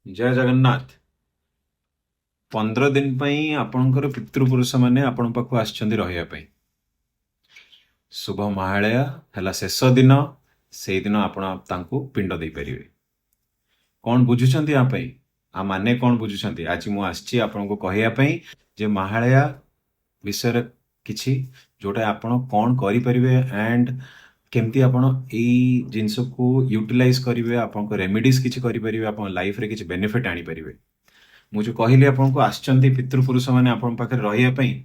जय जगन्नाथ। 15 दिन आपणकर पितृपुरुष मैंने आपण पाखु आछंती रहिया पई। शुभ महालय है शेष दिन। से दिन आपण तांको पिंड दे परिवे। कौन बुझुचंती आ पई आ माने कौन बुझुचंती आज मु आछी आपनको कहया पई जे महालया विषय किछि जोटा आपण कौन करि परिवे एंड केमती आपण ए जिंस को यूटिलाइज करिवे आपण को रेमेडीज किछि करि परिवे आपण लाइफ रे किछि बेनिफिट आनी परिवे। मु जो कहली आपको आछंती पितृपुरुष माने आपण पाखे रहिया पई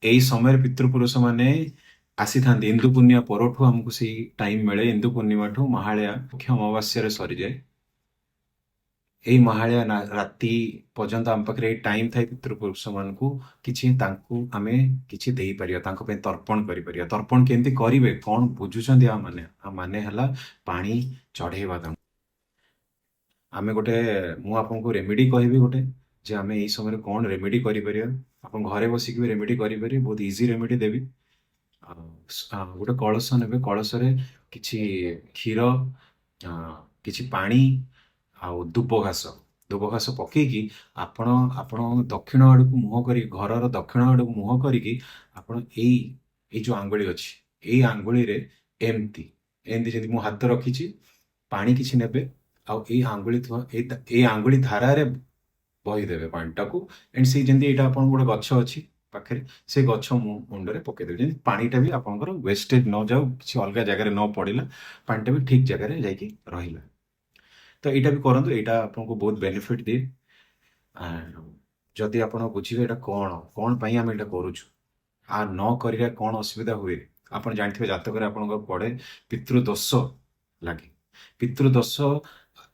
एई समय पितृपुरुष माने आसी थांती। इंदु पूर्णिमा परठू हमको से टाइम मिले। इंदु पूर्णिमा ठू महालया मुख्य अमावास्या रे सरी जाए। एई महालया राति पर्यंत आम पाखे टाइम थाए पितृपुरुष मानकू किछि तांकू आमे किछि देई परिया तांको पे तर्पण करि परिया। तर्पण केंती करिवे कोन बुझुचंदी आ माने हला पानी चढ़ेवा तांको। आमे गोटे मु आपको रेमेडी कहबी गोटे जे आमे एई समय कौन रेमेडी करि परिया। आपन घरे बसिक भी रेमेडी करि परिया। बहुत इजी रेमेडी देबी। गोटे कलश नेबे। कलश रे किछि क्षीर किछि पानी आउ धूप घास पकेकी आपण आपण दक्षिण आड़ को मुह करी घर दक्षिण आड़ को मुह करी आपण एई जो आंगुली अछि एई आंगुली रे एमती एमती जदि मु हाथ रखिछि पानी किछि नेबे आउ एई आंगुली धारा रे बही देबे पानीटा को एंड से जेंती एटा आपण गोटे गछ अछि पाखे से गछ मुंडरे पके देबे जेंती पानीटा भी आपनकर वेस्टेज न जाऊ किछि अलगा जगह रे न पड़िला पानीटा भी ठीक जगह रे जाईकी रहिला। तो एटा भी करंतु एटा आपनको बहुत बेनिफिट दे। जदि आपण बुझिबे एटा कोन कोन पई हम एटा करूछु आ न करिया कोन असुविधा हुए आपण जानथिबे जातक रे आपनको पड़े पितृदोष लागे। पितृदोष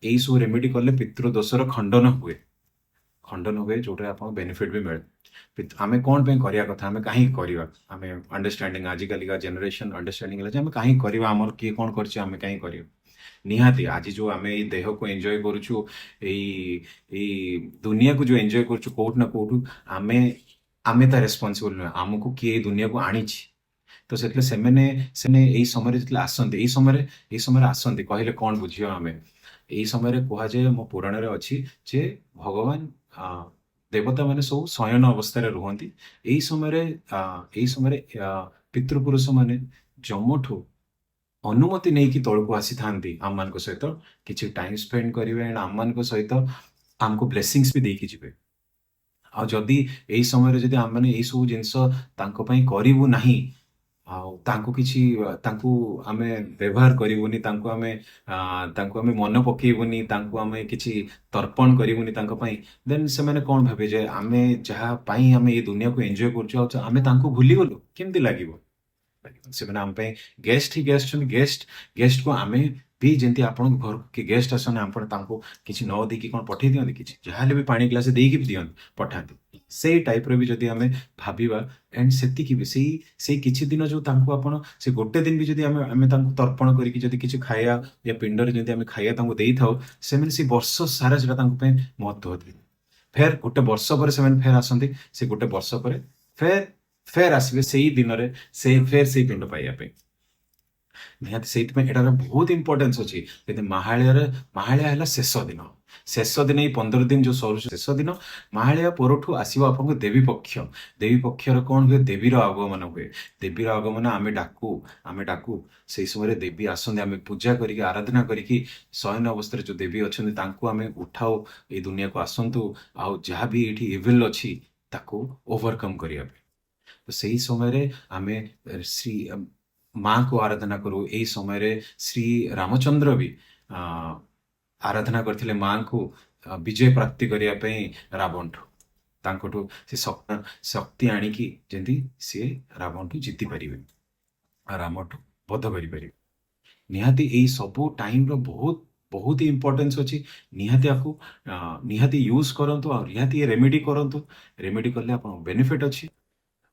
एई सब रेमेडी करले पितृदोषर खंडन हुए जोटा आपको बेनिफिट भी मिले। आमे कौन पे करिया कथा आमे काहे करिवा आमे अंडरस्टैंडिंग आजिकल का जनरेशन अंडरस्टैंडिंग जे आमे काहे करिवा हमर किए कौन करछि आमे काहे करिवा। निहाती आज जो आमे ई देह को एंजॉय करूछु एई दुनिया को जो एंजॉय करूछु कोठ ना कोठ आमे आमे ता रेस्पोंसिबल न हमको किए दुनिया को आनिछि। तो सेतले सेने एई समय जेतले आसंती एई समय आसंती कहले कौन बुझियो आमे एई समय रे कुहा जे मो पुराण रे अछि जे भगवान देवता माने सब शयन अवस्था रे रुहंती। एई समय रे पितृपुरुष माने जमठू अनुमति नहीं कि तौल को आसी थांती आम मान सहित किछि टाइम स्पेंड करिवे एंड आम मान सहित आमको ब्लेसिंग्स भी देकी जिवे। आ जदि एई समय रे जदि आम माने एई सब जिंस तांको पई करिवु नाही आउ तांको किछि तांको आमे व्यवहार करिवुनी तांको आमे मन पकेइबुनी तांको आमे किछि तर्पण करिवुनी तांको पई देन से माने कोन भाबे जे आमे जहा पई आमे ए दुनिया को एन्जॉय करछु आमे तांको भूली गलु केमति लागिवो। से माने आम पई गेस्ट ही गेस्ट छन गेस्ट को आमे भी जेंती आपण घर के गेस्ट आसन आपण तांको किछि न देकी कोन पठै दियंती किछि जहाले भी पानी ग्लास देकी भी दियंती पठांती से टाइप रे भी जदि आमे भाबिबा एंड सेति की भी से किछि दिन जो तांको आपण से गोटे दिन भी जदि आमे तांको तर्पण करिकि जदि किछि खाया या पिंड रे जदि आमे खाया तांको देई थाओ से माने से वर्ष सारा जेटा तांको पे महत्व होती। फेर गोटे वर्ष पर से माने फेर आसंती से गोटे वर्ष पर फेर आसबे सेई दिन रे से फेर से पिंड पाइया पे निहाती से बहुत इंपोर्टेंस अच्छी। महालया है शेष दिन ये 15 दिन जो सर शेष दिन महालया परठू आसो आप देवी पक्ष कौन हुए देवीर आगमन हुए। देवीर आगमन आमे डाकू से समय देवी आसते आम पूजा करके आराधना करके शयन अवस्था जो देवी अच्छा आम उठाओ ये दुनिया को आसतु आउ जहाँ भी ये इविल अच्छी ताको ओवरकम करने। तो सही समय आमे श्री माँ को आराधना करू। यही समय श्री रामचंद्र भी आराधना करथिले माँ को विजय प्राप्ति करने रावण ठू से शक्ति आणिकी जेंती सी रावण ठू जीति पारिबे राम ठू बध करि निहाती यही सबू टाइम रो बहुत बहुत ही इंपोर्टेंस अच्छी। निहाती आपको निहाती यूज करंतु और निहाती रेमेडी करंतु रेमेडी करले आपन बेनिफिट अच्छी।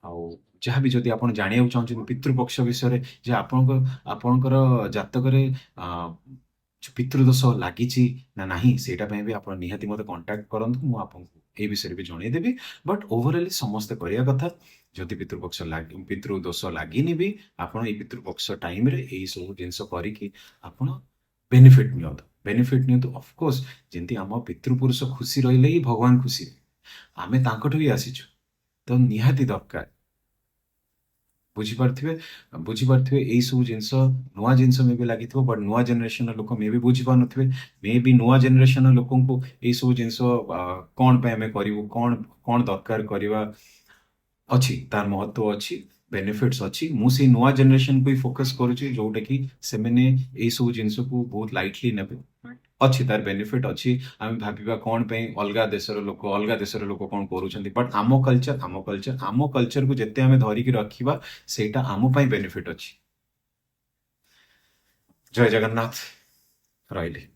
आउ जहाँ भी जदि आपण जानिया चाहते पितृपक्ष विषय जे आपणकर जातक जो पितृदोष लगी ना नहीं सेटा भी आप निहाती मत कांटेक्ट करंतु मु आपको ए विषय भी जनईदेवी। बट ओवरऑल समस्ते करिया कथा जदि पितृदोष लगिनी भी आपण ए पितृपक्ष टाइम रे एई सब जिंस करिकी आपण बेनिफिट नियंतु। बेनिफिट नियंतु ऑफकोर्स जेंती आम पितृपुरुष खुशी रहिले ही भगवान खुशी आमे तांकठु ही आसीଛୁ तो निहाती दरकार बुझिपारे बुझिपारे यही सब जिनस नुआ जिनस मे भी लगी बट नुआ जेनेरेशन लोक मे भी बुझी पारे मे भी नुआ जेनेरेशन लोक यही सब जिनस कौन पे आमे करिवु कौन कौन दरकार करवा अच्छी तार महत्व अच्छी बेनिफिट्स अच्छी मु से नुआ जेनेरेशन को ही फोकस करुच्ची जोटा कि से मैंने यही सब जिनस को बहुत लाइटली नेबे अच्छी तार बेनिफिट अच्छी आम भाविबा कौन पे अलग देशर लोक कौन करूछंती बट आम कल्चर को जेते आमे धरिकी रखिबा सेटा आम पई बेनिफिट अच्छी जय जगन्नाथ रहिली।